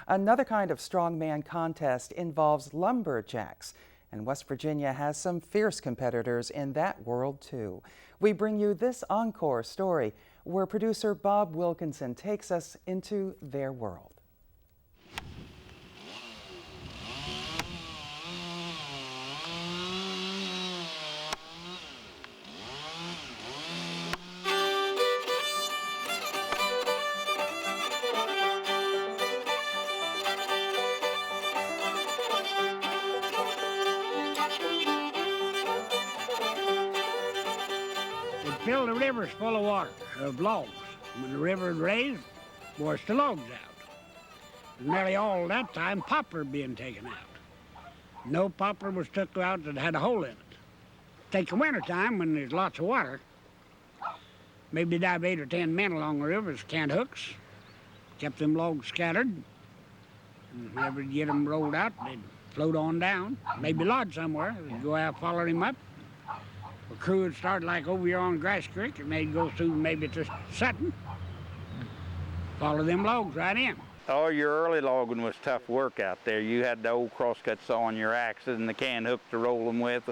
Another kind of strongman contest involves lumberjacks, and West Virginia has some fierce competitors in that world too. We bring you this encore story where producer Bob Wilkinson takes us into their world. Fill the rivers full of water, of logs. When the river raised, washed the logs out. And nearly all that time, poplar being taken out. No poplar was took out that had a hole in it. Take the winter time when there's lots of water, maybe dive 8 or 10 men along the rivers, canned hooks, kept them logs scattered. And whenever you get them rolled out, they'd float on down, maybe lodge somewhere. We'd go out, follow him up. The crew would start like over here on Grass Creek, and they'd go through maybe to Sutton, follow them logs right in. Oh, your early logging was tough work out there. You had the old crosscut saw and your axes and the can hook to roll them with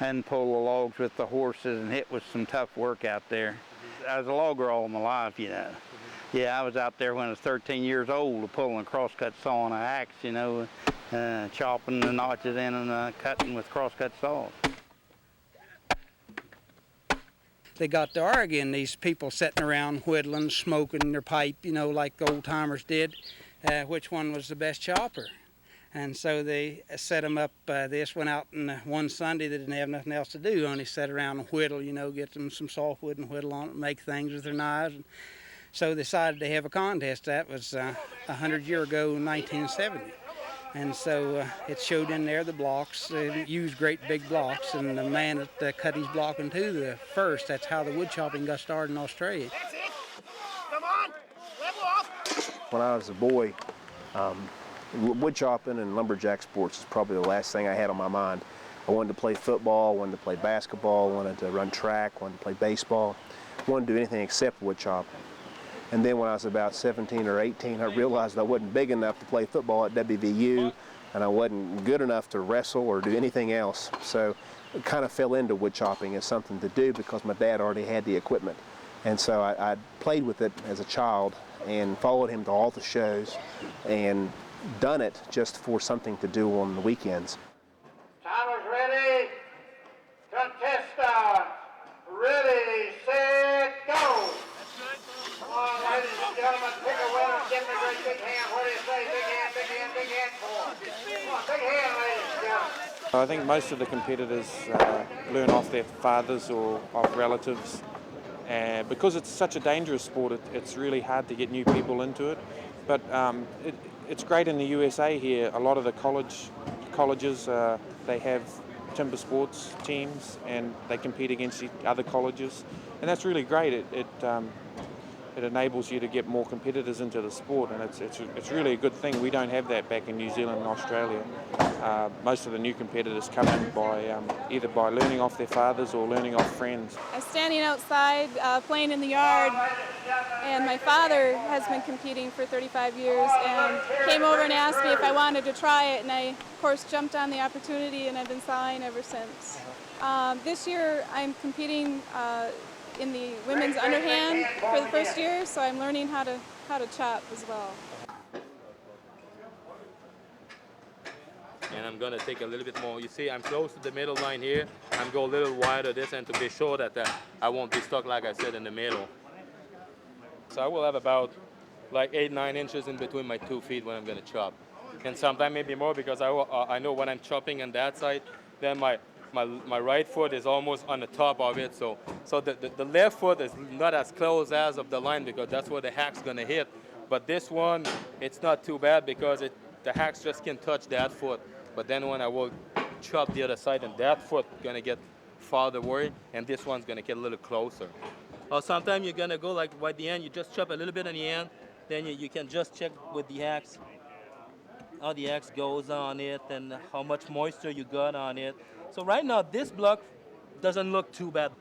and pull the logs with the horses, and it was some tough work out there. I was a logger all my life, you know. Yeah, I was out there when I was 13 years old pulling a crosscut saw and an axe, you know, chopping the notches in and cutting with crosscut saws. They got to arguing, these people sitting around whittling, smoking their pipe, you know, like the old timers did, which one was the best chopper. And so they set them up. This went out one Sunday. They didn't have nothing else to do, only sit around and whittle, you know, get them some softwood and whittle on it, make things with their knives. And so they decided to have a contest. That was 100 years ago in 1970. And so it showed in there the blocks. They used great big blocks, and the man that cut his block into the first, that's how the wood chopping got started in Australia. That's it. Come on, level off. When I was a boy, wood chopping and lumberjack sports is probably the last thing I had on my mind. I wanted to play football, wanted to play basketball, wanted to run track, wanted to play baseball, wanted to do anything except wood chopping. And then when I was about 17 or 18, I realized I wasn't big enough to play football at WVU, and I wasn't good enough to wrestle or do anything else. So I kind of fell into wood chopping as something to do because my dad already had the equipment. And so I played with it as a child and followed him to all the shows and done it just for something to do on the weekends. Timers ready, contestant, ready, set, go! Come on, ladies and gentlemen, pick a winner, give me a great big hand. What do you say? Big hand, big hand, big hand for. Come on, big hand, ladies and gentlemen. I think most of the competitors learn off their fathers or off relatives. Because it's such a dangerous sport, it's really hard to get new people into it. But it's great in the USA here. A lot of the colleges, they have timber sports teams, and they compete against other colleges. And that's really great. It enables you to get more competitors into the sport, and it's really a good thing. We don't have that back in New Zealand and Australia. Most of the new competitors come in by either by learning off their fathers or learning off friends. I was standing outside playing in the yard, and my father has been competing for 35 years and came over and asked me if I wanted to try it, and I, of course, jumped on the opportunity, and I've been sawing ever since. This year I'm competing in the women's underhand for the first year, so I'm learning how to chop as well. And I'm gonna take a little bit more. You see, I'm close to the middle line here. I'm going a little wider this end to be sure that I won't be stuck, like I said, in the middle. So I will have about like 8-9 inches in between my 2 feet when I'm gonna chop. And sometimes maybe more, because I know when I'm chopping on that side, then my right foot is almost on the top of it, so the left foot is not as close as of the line, because that's where the hack's gonna hit. But this one, it's not too bad because the hacks just can touch that foot. But then when I will chop the other side, and that foot gonna get farther away, and this one's gonna get a little closer. Or sometimes you're gonna go like by the end, you just chop a little bit on the end, then you can just check with the axe how the axe goes on it and how much moisture you got on it. So right now, this block doesn't look too bad.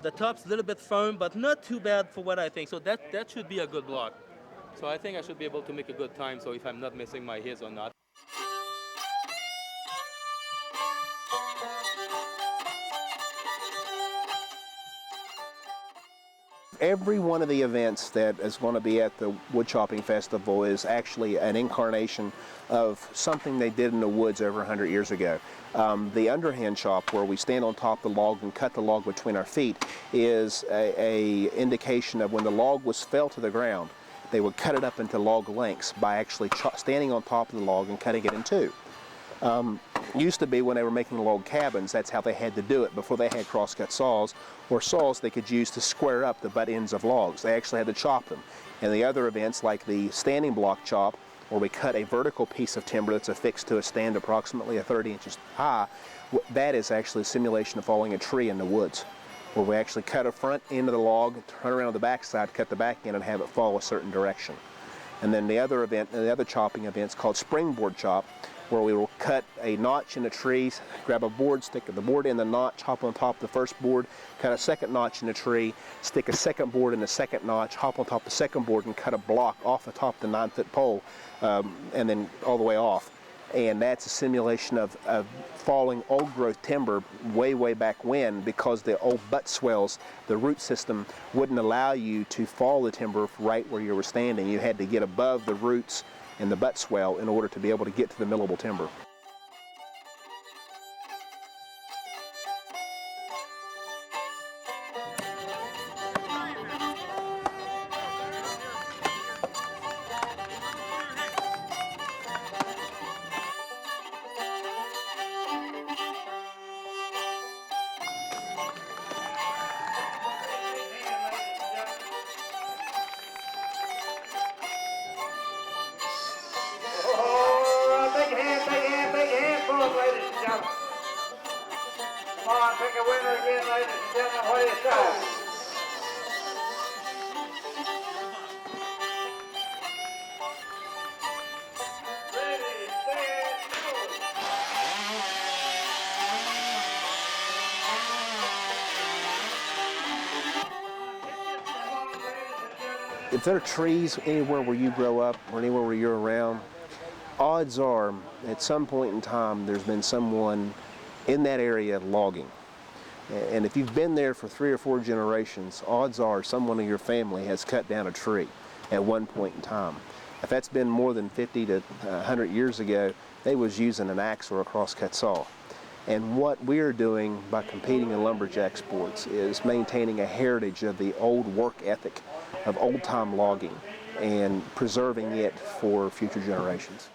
The top's a little bit firm, but not too bad for what I think. So that should be a good block. So I think I should be able to make a good time, so if I'm not missing my hits or not. Every one of the events that is going to be at the Woodchopping Festival is actually an incarnation of something they did in the woods over 100 years ago. The underhand chop, where we stand on top of the log and cut the log between our feet, is a indication of when the log fell to the ground, they would cut it up into log lengths by actually standing on top of the log and cutting it in two. Used to be when they were making log cabins, that's how they had to do it before they had crosscut saws, or saws they could use to square up the butt ends of logs. They actually had to chop them. And the other events, like the standing block chop, where we cut a vertical piece of timber that's affixed to a stand approximately 30 inches high, that is actually a simulation of falling a tree in the woods, where we actually cut a front end of the log, turn around on the back side, cut the back end, and have it fall a certain direction. And then the other event, the other chopping event is called springboard chop, where we will cut a notch in the tree, grab a board, stick the board in the notch, hop on top of the first board, cut a second notch in the tree, stick a second board in the second notch, hop on top of the second board and cut a block off the top of the 9-foot pole, and then all the way off. And that's a simulation of falling old growth timber way back when, because the old butt swells, the root system wouldn't allow you to fall the timber right where you were standing. You had to get above the roots and the butt swell in order to be able to get to the millable timber. Ladies and gentlemen. Come on, pick a winner again, ladies and gentlemen. What do you say? Ready, set, go. If there are trees anywhere where you grow up or anywhere where you're around, odds are at some point in time there's been someone in that area logging. And if you've been there for 3 or 4 generations, odds are someone in your family has cut down a tree at one point in time. If that's been more than 50 to 100 years ago, they was using an axe or a crosscut saw. And what we're doing by competing in lumberjack sports is maintaining a heritage of the old work ethic of old-time logging and preserving it for future generations.